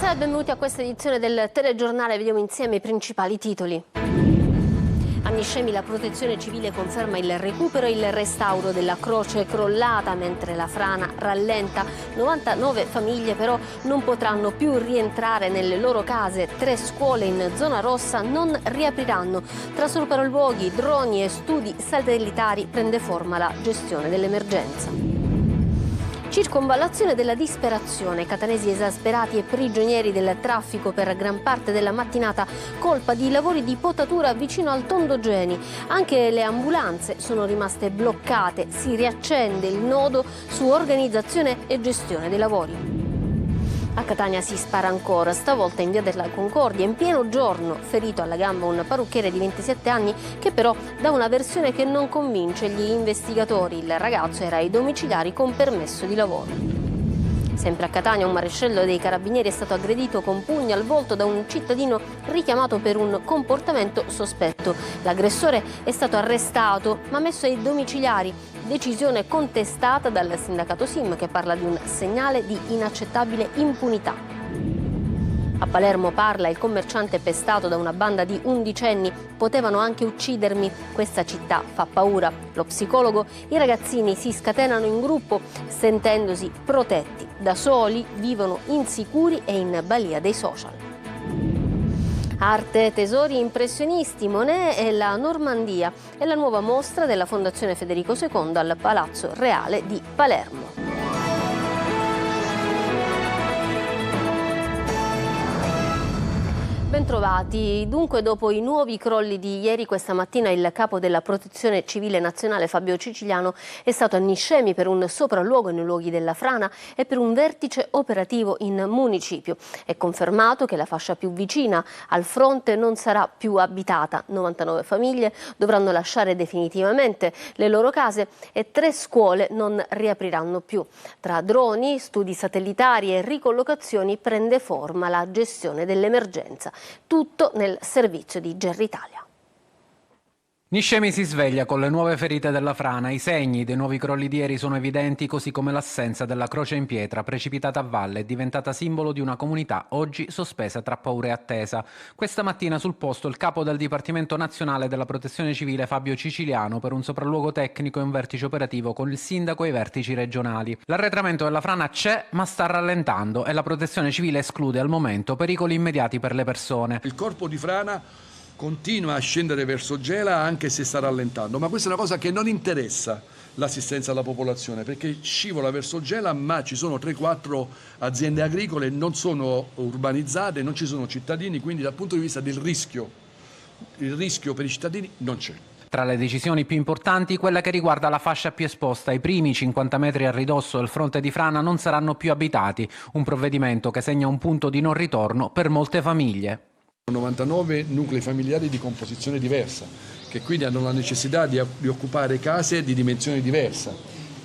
Buonasera e benvenuti a questa edizione del telegiornale. Vediamo insieme i principali titoli. A Niscemi la protezione civile conferma il recupero e il restauro della croce crollata, mentre la frana rallenta. 99 famiglie però non potranno più rientrare nelle loro case. 3 scuole in zona rossa non riapriranno. Tra sopralluoghi, droni e studi satellitari prende forma la gestione dell'emergenza. Circonvallazione della disperazione, catanesi esasperati e prigionieri del traffico per gran parte della mattinata, colpa di lavori di potatura vicino al Tondogeni. Anche le ambulanze sono rimaste bloccate, si riaccende il nodo su organizzazione e gestione dei lavori. A Catania si spara ancora, stavolta in via della Concordia, in pieno giorno, ferito alla gamba un parrucchiere di 27 anni che però dà una versione che non convince gli investigatori. Il ragazzo era ai domiciliari con permesso di lavoro. Sempre a Catania un maresciallo dei carabinieri è stato aggredito con pugno al volto da un cittadino richiamato per un comportamento sospetto. L'aggressore è stato arrestato ma messo ai domiciliari. Decisione contestata dal sindacato SIM che parla di un segnale di inaccettabile impunità. A Palermo parla il commerciante pestato da una banda di undicenni. Potevano anche uccidermi. Questa città fa paura. Lo psicologo, i ragazzini si scatenano in gruppo sentendosi protetti. Da soli vivono insicuri e in balia dei social. Arte, tesori impressionisti, Monet e la Normandia è la nuova mostra della Fondazione Federico II al Palazzo Reale di Palermo. Bentrovati. Dunque, dopo i nuovi crolli di ieri, questa mattina il capo della Protezione Civile Nazionale Fabio Ciciliano è stato a Niscemi per un sopralluogo nei luoghi della frana e per un vertice operativo in municipio. È confermato che la fascia più vicina al fronte non sarà più abitata. 99 famiglie dovranno lasciare definitivamente le loro case e 3 scuole non riapriranno più. Tra droni, studi satellitari e ricollocazioni prende forma la gestione dell'emergenza. Tutto nel servizio di Gerritalia. Niscemi si sveglia con le nuove ferite della frana. I segni dei nuovi crolli di ieri sono evidenti, così come l'assenza della croce in pietra precipitata a valle e diventata simbolo di una comunità oggi sospesa tra paura e attesa. Questa mattina sul posto il capo del Dipartimento Nazionale della Protezione Civile Fabio Ciciliano per un sopralluogo tecnico e un vertice operativo con il sindaco e i vertici regionali. L'arretramento della frana c'è ma sta rallentando e la Protezione Civile esclude al momento pericoli immediati per le persone. Il corpo di frana continua a scendere verso Gela anche se sta rallentando, ma questa è una cosa che non interessa l'assistenza alla popolazione perché scivola verso Gela, ma ci sono 3-4 aziende agricole, non sono urbanizzate, non ci sono cittadini, quindi dal punto di vista del rischio, il rischio per i cittadini non c'è. Tra le decisioni più importanti, quella che riguarda la fascia più esposta. I primi 50 metri a ridosso del fronte di frana non saranno più abitati, un provvedimento che segna un punto di non ritorno per molte famiglie. 99 nuclei familiari di composizione diversa, che quindi hanno la necessità di occupare case di dimensione diversa.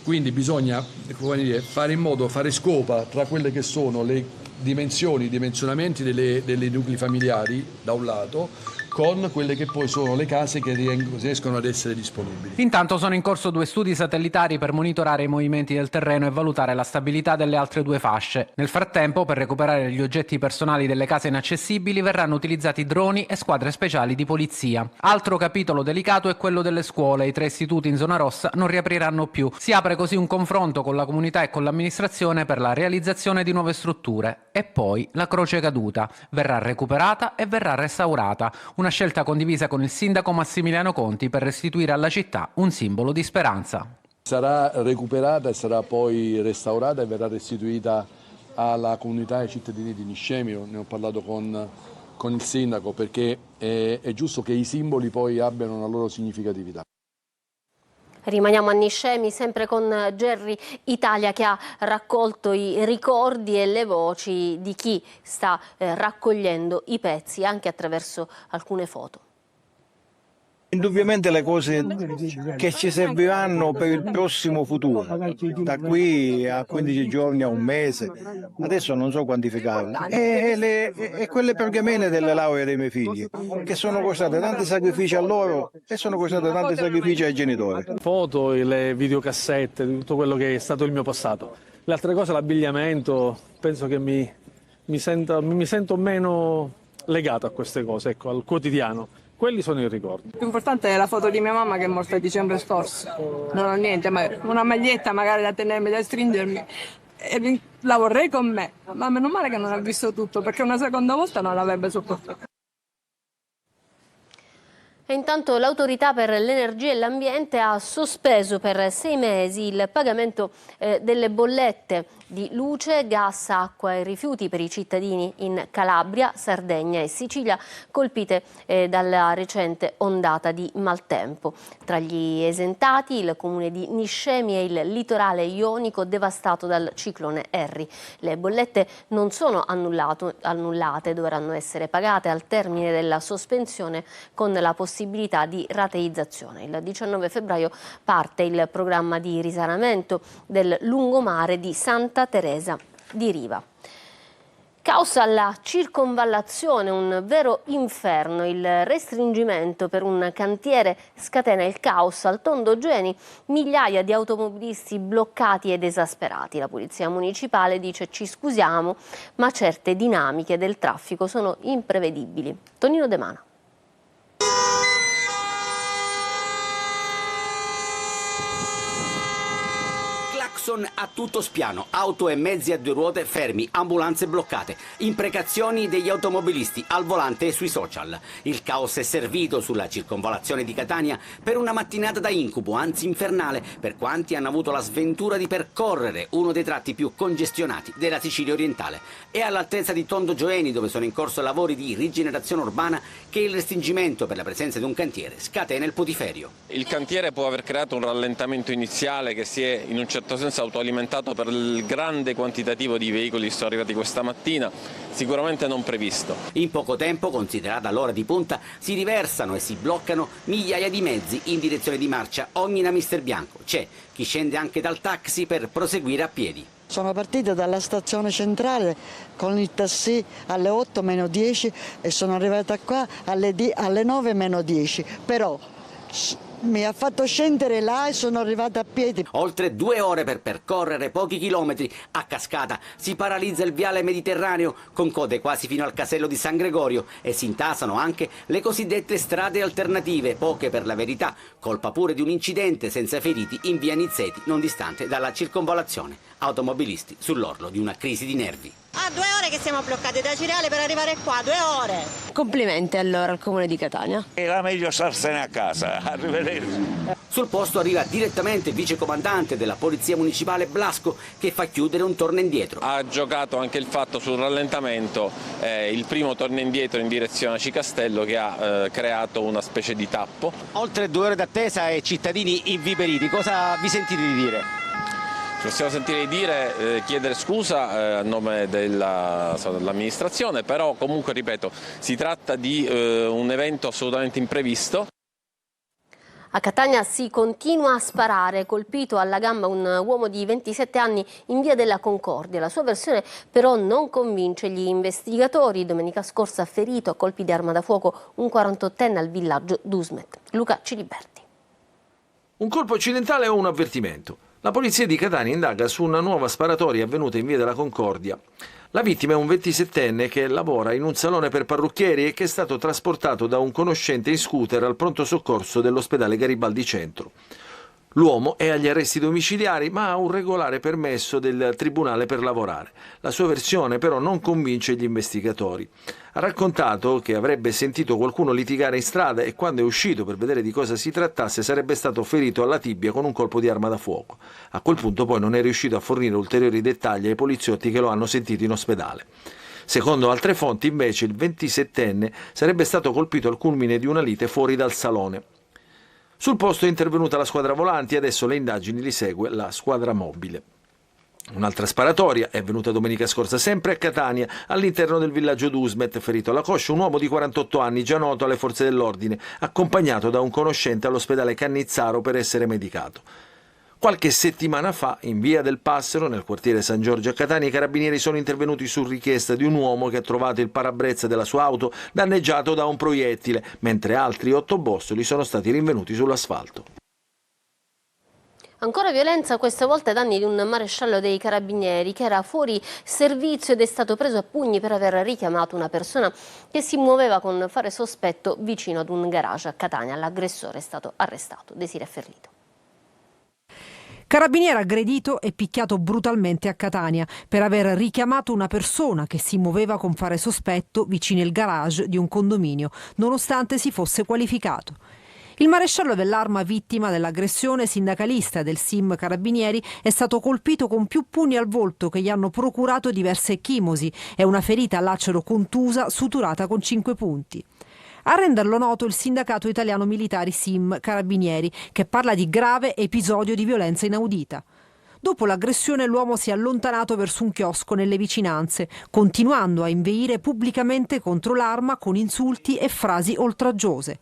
Quindi bisogna fare in modo, fare scopa tra quelle che sono le dimensioni, i dimensionamenti delle nuclei familiari da un lato, con quelle che poi sono le case che riescono ad essere disponibili. Intanto sono in corso 2 studi satellitari per monitorare i movimenti del terreno e valutare la stabilità delle altre 2 fasce. Nel frattempo, per recuperare gli oggetti personali delle case inaccessibili, verranno utilizzati droni e squadre speciali di polizia. Altro capitolo delicato è quello delle scuole. I 3 istituti in zona rossa non riapriranno più. Si apre così un confronto con la comunità e con l'amministrazione per la realizzazione di nuove strutture. E poi la croce caduta verrà recuperata e verrà restaurata. Una scelta condivisa con il sindaco Massimiliano Conti per restituire alla città un simbolo di speranza. Sarà recuperata e sarà poi restaurata e verrà restituita alla comunità e ai cittadini di Niscemi. Ne ho parlato con il sindaco perché è giusto che i simboli poi abbiano una loro significatività. Rimaniamo a Niscemi sempre con Gerry Italia che ha raccolto i ricordi e le voci di chi sta raccogliendo i pezzi anche attraverso alcune foto. Indubbiamente le cose che ci serviranno per il prossimo futuro, da qui a 15 giorni a un mese, adesso non so quantificarle, e quelle pergamene delle lauree dei miei figli, che sono costate tanti sacrifici a loro e sono costate tanti sacrifici ai genitori. Foto, le videocassette, tutto quello che è stato il mio passato. Le altre cose, l'abbigliamento, penso che mi mi sento meno legato a queste cose, ecco, al quotidiano. Quelli sono i ricordi. Più importante è la foto di mia mamma che è morta a dicembre scorso. Non ho niente, ma una maglietta magari da tenermi, da stringermi. E la vorrei con me, ma meno male che non ha visto tutto, perché una seconda volta non l'avrebbe sopportato. E intanto l'Autorità per l'Energia e l'Ambiente ha sospeso per 6 mesi il pagamento delle bollette di luce, gas, acqua e rifiuti per i cittadini in Calabria, Sardegna e Sicilia colpite dalla recente ondata di maltempo. Tra gli esentati il comune di Niscemi e il litorale ionico devastato dal ciclone Harry. Le bollette non sono annullate, dovranno essere pagate al termine della sospensione con la possibilità di rateizzazione. Il 19 febbraio parte il programma di risanamento del lungomare di Santa Teresa di Riva. Caos alla circonvallazione, un vero inferno. Il restringimento per un cantiere scatena il caos al Tondo Geni, migliaia di automobilisti bloccati ed esasperati. La polizia municipale dice: ci scusiamo, ma certe dinamiche del traffico sono imprevedibili. Tonino De Mana. A tutto spiano, auto e mezzi a 2 ruote fermi, ambulanze bloccate, imprecazioni degli automobilisti al volante e sui social. Il caos è servito sulla circonvallazione di Catania per una mattinata da incubo, anzi infernale, per quanti hanno avuto la sventura di percorrere uno dei tratti più congestionati della Sicilia orientale. È all'altezza di Tondo Gioeni, dove sono in corso lavori di rigenerazione urbana, che il restringimento per la presenza di un cantiere scatena il putiferio. Il cantiere può aver creato un rallentamento iniziale che si è in un certo senso autoalimentato per il grande quantitativo di veicoli che sono arrivati questa mattina, sicuramente non previsto. In poco tempo, considerata l'ora di punta, si riversano e si bloccano migliaia di mezzi in direzione di marcia, ogni da mister bianco. C'è chi scende anche dal taxi per proseguire a piedi. Sono partita dalla stazione centrale con il taxi alle 8-10 e sono arrivata qua alle 9-10, però mi ha fatto scendere là e sono arrivata a piedi. Oltre 2 ore per percorrere pochi chilometri a cascata si paralizza il viale Mediterraneo con code quasi fino al casello di San Gregorio e si intasano anche le cosiddette strade alternative, poche per la verità, colpa pure di un incidente senza feriti in via Nizzeti, non distante dalla circonvallazione. Automobilisti sull'orlo di una crisi di nervi. 2 ore che siamo bloccati da Cireale per arrivare qua, 2 ore. Complimenti allora al Comune di Catania. Era meglio starsene a casa, arrivederci. Sul posto arriva direttamente il vicecomandante della Polizia Municipale Blasco che fa chiudere un torno indietro. Ha giocato anche il fatto sul rallentamento, il primo torno indietro in direzione a Cicastello che ha creato una specie di tappo. Oltre 2 ore d'attesa e cittadini inviperiti, cosa vi sentite di dire? Ci possiamo sentire dire, chiedere scusa a nome dell'amministrazione, però comunque ripeto, si tratta di un evento assolutamente imprevisto. A Catania si continua a sparare, colpito alla gamba un uomo di 27 anni in via della Concordia. La sua versione però non convince gli investigatori. Domenica scorsa ha ferito a colpi di arma da fuoco un 48enne al villaggio d'Usmet. Luca Ciliberti. Un colpo accidentale o un avvertimento? La polizia di Catania indaga su una nuova sparatoria avvenuta in via della Concordia. La vittima è un 27enne che lavora in un salone per parrucchieri e che è stato trasportato da un conoscente in scooter al pronto soccorso dell'ospedale Garibaldi Centro. L'uomo è agli arresti domiciliari ma ha un regolare permesso del Tribunale per lavorare. La sua versione però non convince gli investigatori. Ha raccontato che avrebbe sentito qualcuno litigare in strada e quando è uscito per vedere di cosa si trattasse sarebbe stato ferito alla tibia con un colpo di arma da fuoco. A quel punto poi non è riuscito a fornire ulteriori dettagli ai poliziotti che lo hanno sentito in ospedale. Secondo altre fonti invece il 27enne sarebbe stato colpito al culmine di una lite fuori dal salone. Sul posto è intervenuta la squadra volanti e adesso le indagini li segue la squadra mobile. Un'altra sparatoria è avvenuta domenica scorsa sempre a Catania, all'interno del villaggio d'Usmet, ferito alla coscia un uomo di 48 anni già noto alle forze dell'ordine, accompagnato da un conoscente all'ospedale Cannizzaro per essere medicato. Qualche settimana fa, in via del Passero, nel quartiere San Giorgio a Catania, i carabinieri sono intervenuti su richiesta di un uomo che ha trovato il parabrezza della sua auto danneggiato da un proiettile, mentre altri 8 bossoli sono stati rinvenuti sull'asfalto. Ancora violenza, questa volta ai danni di un maresciallo dei Carabinieri che era fuori servizio ed è stato preso a pugni per aver richiamato una persona che si muoveva con fare sospetto vicino ad un garage a Catania. L'aggressore è stato arrestato. Desiree Ferrito. Carabiniere aggredito e picchiato brutalmente a Catania per aver richiamato una persona che si muoveva con fare sospetto vicino al garage di un condominio, nonostante si fosse qualificato. Il maresciallo dell'Arma, vittima dell'aggressione, sindacalista del SIM Carabinieri, è stato colpito con più pugni al volto che gli hanno procurato diverse ecchimosi e una ferita lacero contusa suturata con 5 punti. A renderlo noto il sindacato italiano militari SIM Carabinieri, che parla di grave episodio di violenza inaudita. Dopo l'aggressione l'uomo si è allontanato verso un chiosco nelle vicinanze, continuando a inveire pubblicamente contro l'Arma con insulti e frasi oltraggiose.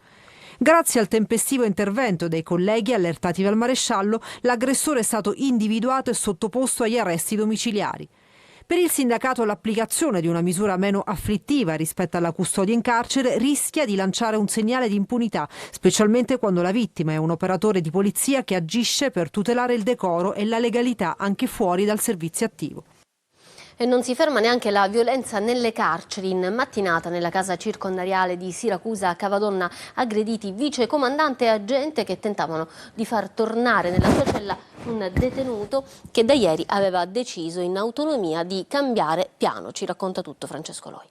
Grazie al tempestivo intervento dei colleghi allertati dal maresciallo, l'aggressore è stato individuato e sottoposto agli arresti domiciliari. Per il sindacato l'applicazione di una misura meno afflittiva rispetto alla custodia in carcere rischia di lanciare un segnale di impunità, specialmente quando la vittima è un operatore di polizia che agisce per tutelare il decoro e la legalità anche fuori dal servizio attivo. E non si ferma neanche la violenza nelle carceri. In mattinata nella casa circondariale di Siracusa a Cavadonna aggrediti vicecomandante e agente che tentavano di far tornare nella sua cella un detenuto che da ieri aveva deciso in autonomia di cambiare piano. Ci racconta tutto Francesco Loi.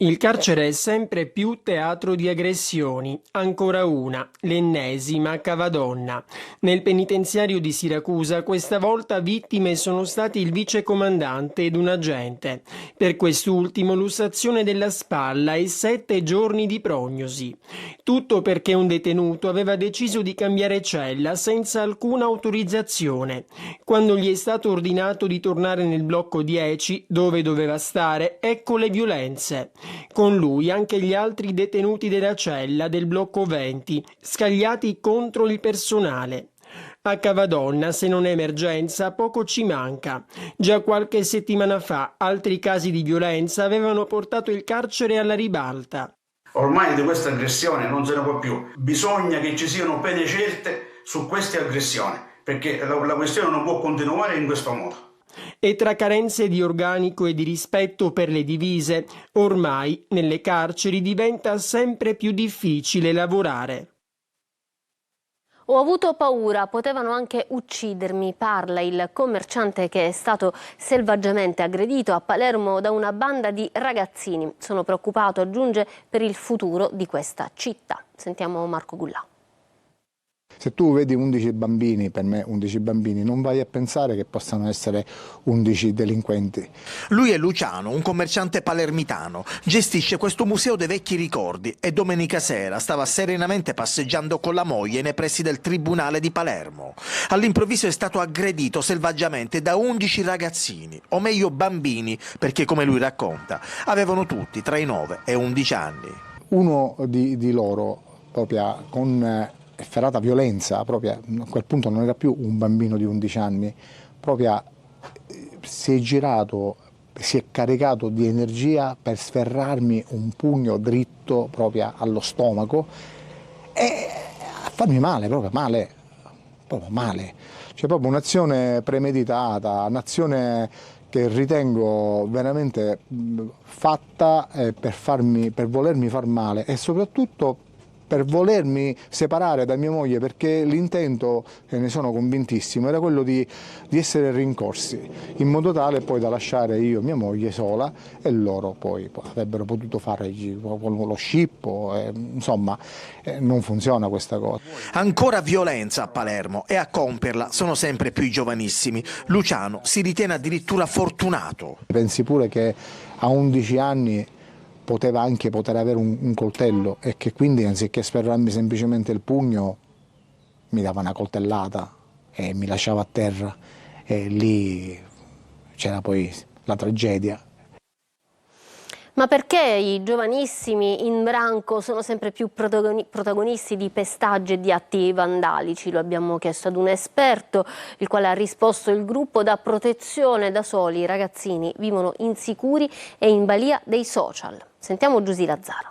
Il carcere è sempre più teatro di aggressioni. Ancora una, l'ennesima a Cavadonna. Nel penitenziario di Siracusa questa volta vittime sono stati il vicecomandante ed un agente. Per quest'ultimo lussazione della spalla e 7 giorni di prognosi. Tutto perché un detenuto aveva deciso di cambiare cella senza alcuna autorizzazione. Quando gli è stato ordinato di tornare nel blocco 10, dove doveva stare, ecco le violenze. Con lui anche gli altri detenuti della cella del blocco 20, scagliati contro il personale. A Cavadonna, se non è emergenza, poco ci manca. Già qualche settimana fa altri casi di violenza avevano portato il carcere alla ribalta. Ormai di questa aggressione non se ne può più. Bisogna che ci siano pene certe su queste aggressioni, perché la questione non può continuare in questo modo. E tra carenze di organico e di rispetto per le divise, ormai nelle carceri diventa sempre più difficile lavorare. Ho avuto paura, potevano anche uccidermi, parla il commerciante che è stato selvaggiamente aggredito a Palermo da una banda di ragazzini. Sono preoccupato, aggiunge, per il futuro di questa città. Sentiamo Marco Gullà. Se tu vedi 11 bambini, per me 11 bambini, non vai a pensare che possano essere 11 delinquenti. Lui è Luciano, un commerciante palermitano. Gestisce questo museo dei vecchi ricordi e domenica sera stava serenamente passeggiando con la moglie nei pressi del Tribunale di Palermo. All'improvviso è stato aggredito selvaggiamente da 11 ragazzini, o meglio bambini, perché come lui racconta, avevano tutti tra i 9 e 11 anni. Uno di loro, proprio con efferata violenza, proprio a quel punto non era più un bambino di 11 anni, proprio si è girato, si è caricato di energia per sferrarmi un pugno dritto proprio allo stomaco e a farmi male, proprio male. C'è proprio un'azione premeditata, un'azione che ritengo veramente fatta per volermi far male e soprattutto per volermi separare da mia moglie, perché l'intento, e ne sono convintissimo, era quello di essere rincorsi, in modo tale poi da lasciare io mia moglie sola e loro poi avrebbero potuto fare lo scippo, insomma non funziona questa cosa. Ancora violenza a Palermo e a compierla sono sempre più i giovanissimi. Luciano si ritiene addirittura fortunato. Pensi pure che a 11 anni poteva anche avere un coltello e che quindi anziché sferrarmi semplicemente il pugno mi dava una coltellata e mi lasciava a terra e lì c'era poi la tragedia. Ma perché i giovanissimi in branco sono sempre più protagonisti di pestaggi e di atti vandalici? Lo abbiamo chiesto ad un esperto, il quale ha risposto: il gruppo dà protezione da soli, i ragazzini vivono insicuri e in balia dei social. Sentiamo Giusy Lazzaro.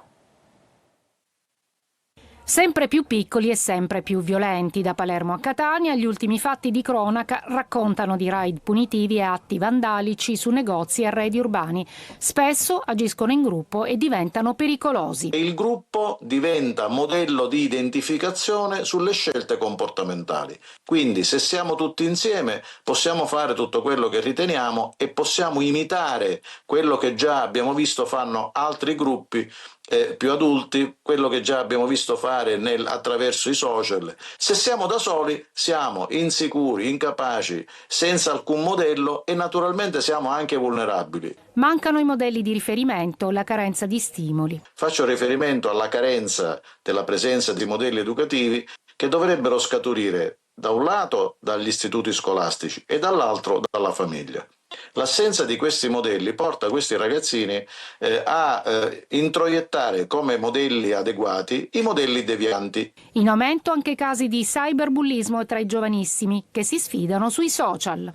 Sempre più piccoli e sempre più violenti. Da Palermo a Catania, gli ultimi fatti di cronaca raccontano di raid punitivi e atti vandalici su negozi e arredi urbani. Spesso agiscono in gruppo e diventano pericolosi. Il gruppo diventa modello di identificazione sulle scelte comportamentali. Quindi se siamo tutti insieme possiamo fare tutto quello che riteniamo e possiamo imitare quello che già abbiamo visto fanno altri gruppi più adulti, quello che già abbiamo visto fare attraverso i social. Se siamo da soli siamo insicuri, incapaci, senza alcun modello e naturalmente siamo anche vulnerabili. Mancano i modelli di riferimento, la carenza di stimoli. Faccio riferimento alla carenza della presenza di modelli educativi che dovrebbero scaturire da un lato dagli istituti scolastici e dall'altro dalla famiglia. L'assenza di questi modelli porta questi ragazzini a introiettare come modelli adeguati i modelli devianti. In aumento anche casi di cyberbullismo tra i giovanissimi che si sfidano sui social.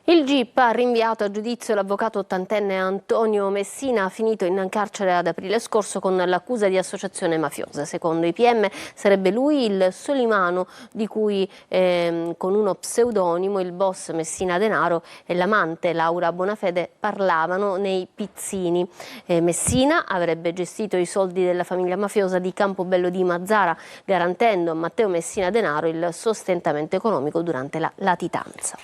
Il GIP ha rinviato a giudizio l'avvocato ottantenne Antonio Messina, finito in carcere ad aprile scorso con l'accusa di associazione mafiosa. Secondo i PM sarebbe lui il Solimano di cui con uno pseudonimo il boss Messina Denaro e l'amante Laura Bonafede parlavano nei pizzini. Messina avrebbe gestito i soldi della famiglia mafiosa di Campobello di Mazzara, garantendo a Matteo Messina Denaro il sostentamento economico durante la latitanza.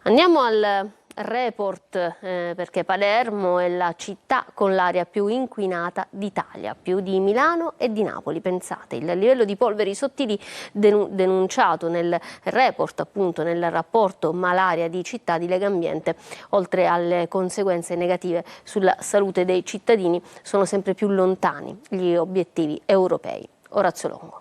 Andiamo al report perché Palermo è la città con l'aria più inquinata d'Italia, più di Milano e di Napoli. Pensate, il livello di polveri sottili denunciato nel report, appunto nel rapporto Malaria di città di Legambiente, oltre alle conseguenze negative sulla salute dei cittadini, sono sempre più lontani gli obiettivi europei. Orazio Longo.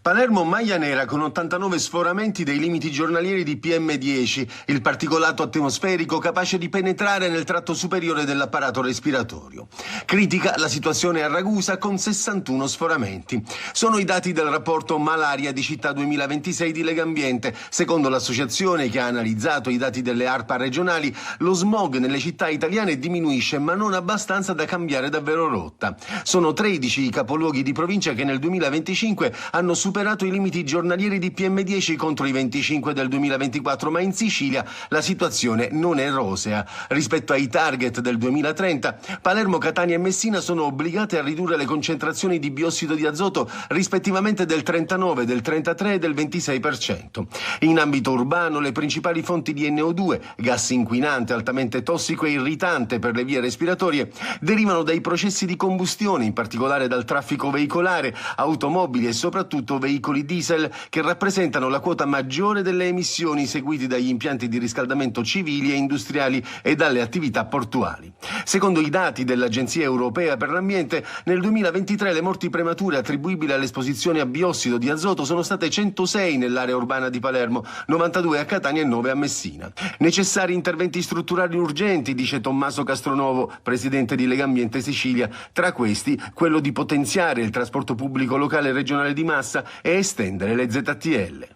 Palermo maglia nera con 89 sforamenti dei limiti giornalieri di PM10, il particolato atmosferico capace di penetrare nel tratto superiore dell'apparato respiratorio. Critica la situazione a Ragusa con 61 sforamenti. Sono i dati del rapporto Malaria di città 2026 di Legambiente. Secondo l'associazione che ha analizzato i dati delle ARPA regionali, lo smog nelle città italiane diminuisce ma non abbastanza da cambiare davvero rotta. Sono 13 i capoluoghi di provincia che nel 2025 hanno superato i limiti giornalieri di PM10 contro i 25 del 2024, ma in Sicilia la situazione non è rosea. Rispetto ai target del 2030, Palermo, Catania e Messina sono obbligate a ridurre le concentrazioni di biossido di azoto rispettivamente del 39, del 33 e del 26%. In ambito urbano le principali fonti di NO2, gas inquinante altamente tossico e irritante per le vie respiratorie, derivano dai processi di combustione, in particolare dal traffico veicolare, automobili e soprattutto veicoli diesel che rappresentano la quota maggiore delle emissioni, seguiti dagli impianti di riscaldamento civili e industriali e dalle attività portuali. Secondo i dati dell'Agenzia Europea per l'Ambiente, nel 2023 le morti premature attribuibili all'esposizione a biossido di azoto sono state 106 nell'area urbana di Palermo, 92 a Catania e 9 a Messina. Necessari interventi strutturali urgenti, dice Tommaso Castronovo, presidente di Legambiente Sicilia, tra questi quello di potenziare il trasporto pubblico locale e regionale di massa e estendere le ZTL.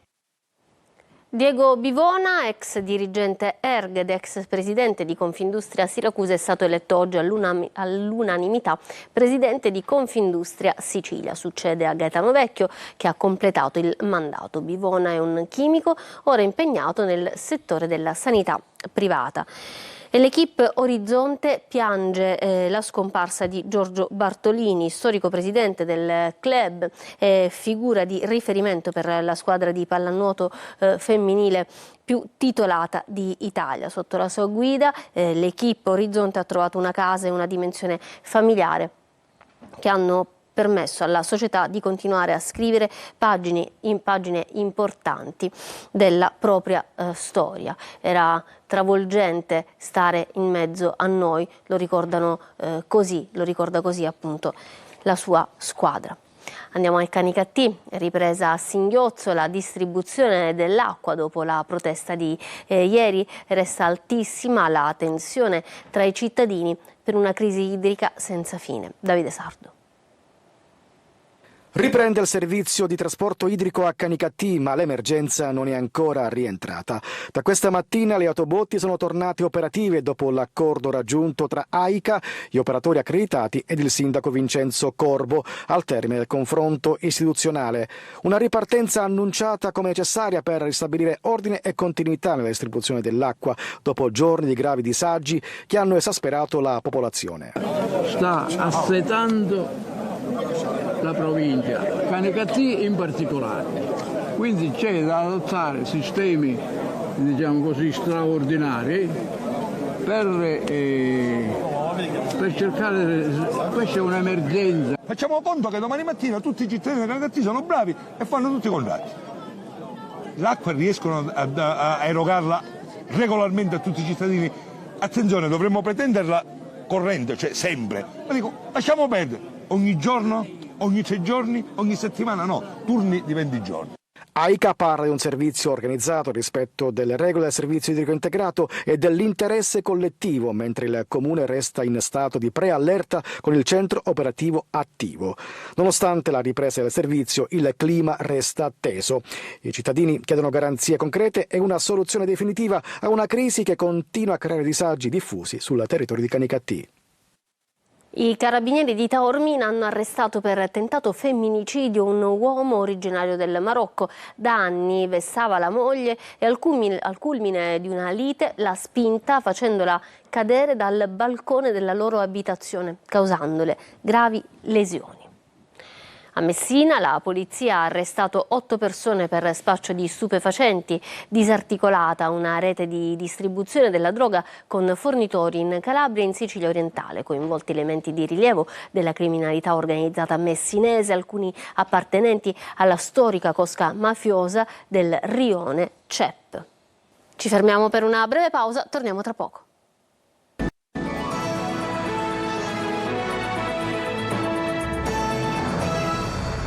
Diego Bivona, ex dirigente ERG ed ex presidente di Confindustria Siracusa, è stato eletto oggi all'unanimità presidente di Confindustria Sicilia. Succede a Gaetano Vecchio, che ha completato il mandato. Bivona è un chimico ora impegnato nel settore della sanità privata. E l'equipe Orizzonte piange la scomparsa di Giorgio Bartolini, storico presidente del club, figura di riferimento per la squadra di pallanuoto femminile più titolata di Italia. Sotto la sua guida l'equipe Orizzonte ha trovato una casa e una dimensione familiare che hanno permesso alla società di continuare a scrivere pagine importanti della propria storia. Era travolgente stare in mezzo a noi, lo ricorda così appunto la sua squadra. Andiamo al Canicattì, ripresa a singhiozzo la distribuzione dell'acqua dopo la protesta di ieri. Resta altissima la tensione tra i cittadini per una crisi idrica senza fine. Davide Sardo. Riprende il servizio di trasporto idrico a Canicattì, ma l'emergenza non è ancora rientrata. Da questa mattina le autobotti sono tornate operative dopo l'accordo raggiunto tra AICA, gli operatori accreditati ed il sindaco Vincenzo Corbo al termine del confronto istituzionale. Una ripartenza annunciata come necessaria per ristabilire ordine e continuità nella distribuzione dell'acqua dopo giorni di gravi disagi che hanno esasperato la popolazione. Sta assetando la provincia, Canicattì in particolare, quindi c'è da adottare sistemi, diciamo così, straordinari per cercare, questa è un'emergenza. Facciamo conto che domani mattina tutti i cittadini di Canicattì sono bravi e fanno tutti i contratti. L'acqua riescono a erogarla regolarmente a tutti i cittadini. Attenzione, dovremmo pretenderla corrente, cioè sempre. Ma dico, lasciamo perdere, ogni giorno? Ogni 3 giorni, ogni settimana, no, turni di 20 giorni. AICA parla di un servizio organizzato rispetto delle regole del servizio idrico integrato e dell'interesse collettivo, mentre il Comune resta in stato di preallerta con il centro operativo attivo. Nonostante la ripresa del servizio, il clima resta teso. I cittadini chiedono garanzie concrete e una soluzione definitiva a una crisi che continua a creare disagi diffusi sul territorio di Canicattì. I carabinieri di Taormina hanno arrestato per tentato femminicidio un uomo originario del Marocco. Da anni vessava la moglie e al culmine di una lite l'ha spinta facendola cadere dal balcone della loro abitazione, causandole gravi lesioni. A Messina la polizia ha arrestato 8 persone per spaccio di stupefacenti, disarticolata una rete di distribuzione della droga con fornitori in Calabria e in Sicilia orientale, coinvolti elementi di rilievo della criminalità organizzata messinese, alcuni appartenenti alla storica cosca mafiosa del rione CEP. Ci fermiamo per una breve pausa, torniamo tra poco.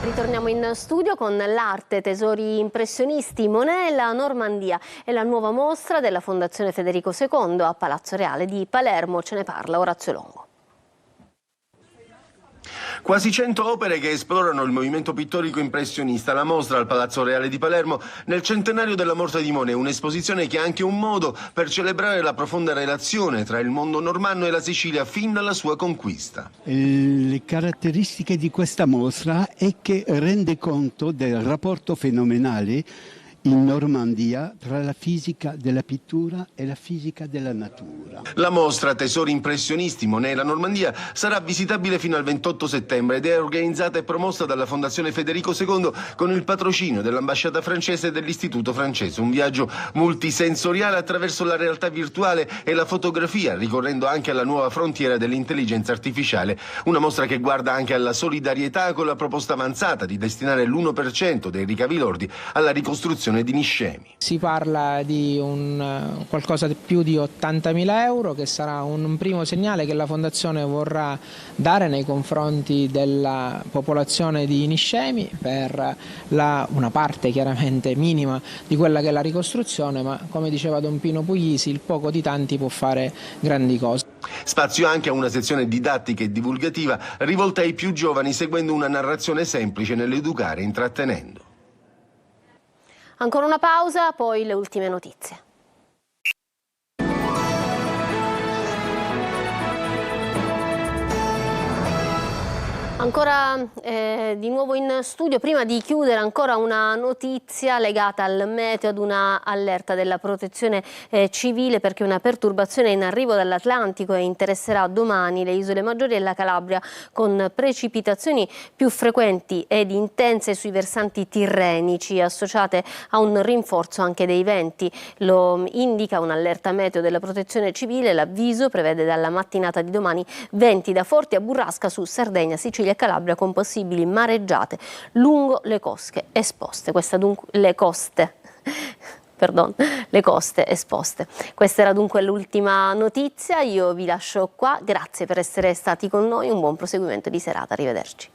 Ritorniamo in studio con l'arte, tesori impressionisti, Monet e la Normandia e la nuova mostra della Fondazione Federico II a Palazzo Reale di Palermo. Ce ne parla Orazio Longo. Quasi 100 opere che esplorano il movimento pittorico impressionista, la mostra al Palazzo Reale di Palermo nel centenario della morte di Monet, un'esposizione che è anche un modo per celebrare la profonda relazione tra il mondo normanno e la Sicilia fin dalla sua conquista. Le caratteristiche di questa mostra è che rende conto del rapporto fenomenale in Normandia tra la fisica della pittura e la fisica della natura. La mostra Tesori impressionisti Monet e la Normandia sarà visitabile fino al 28 settembre ed è organizzata e promossa dalla Fondazione Federico II con il patrocinio dell'ambasciata francese e dell'Istituto francese. Un viaggio multisensoriale attraverso la realtà virtuale e la fotografia, ricorrendo anche alla nuova frontiera dell'intelligenza artificiale. Una mostra che guarda anche alla solidarietà con la proposta avanzata di destinare l'1% dei ricavi lordi alla ricostruzione di Niscemi. Si parla di qualcosa di più di 80.000 euro, che sarà un primo segnale che la Fondazione vorrà dare nei confronti della popolazione di Niscemi per una parte chiaramente minima di quella che è la ricostruzione, ma come diceva Don Pino Puglisi, il poco di tanti può fare grandi cose. Spazio anche a una sezione didattica e divulgativa rivolta ai più giovani, seguendo una narrazione semplice nell'educare e intrattenendo. Ancora una pausa, poi le ultime notizie. Ancora di nuovo in studio, prima di chiudere ancora una notizia legata al meteo, ad una allerta della protezione civile, perché una perturbazione in arrivo dall'Atlantico interesserà domani le isole maggiori e la Calabria, con precipitazioni più frequenti ed intense sui versanti tirrenici, associate a un rinforzo anche dei venti. Lo indica un'allerta meteo della protezione civile. L'avviso prevede dalla mattinata di domani venti da forti a burrasca su Sardegna, Sicilia e Calabria, con possibili mareggiate lungo le coste esposte. Le coste esposte. Questa era dunque l'ultima notizia. Io vi lascio qua. Grazie per essere stati con noi. Un buon proseguimento di serata. Arrivederci.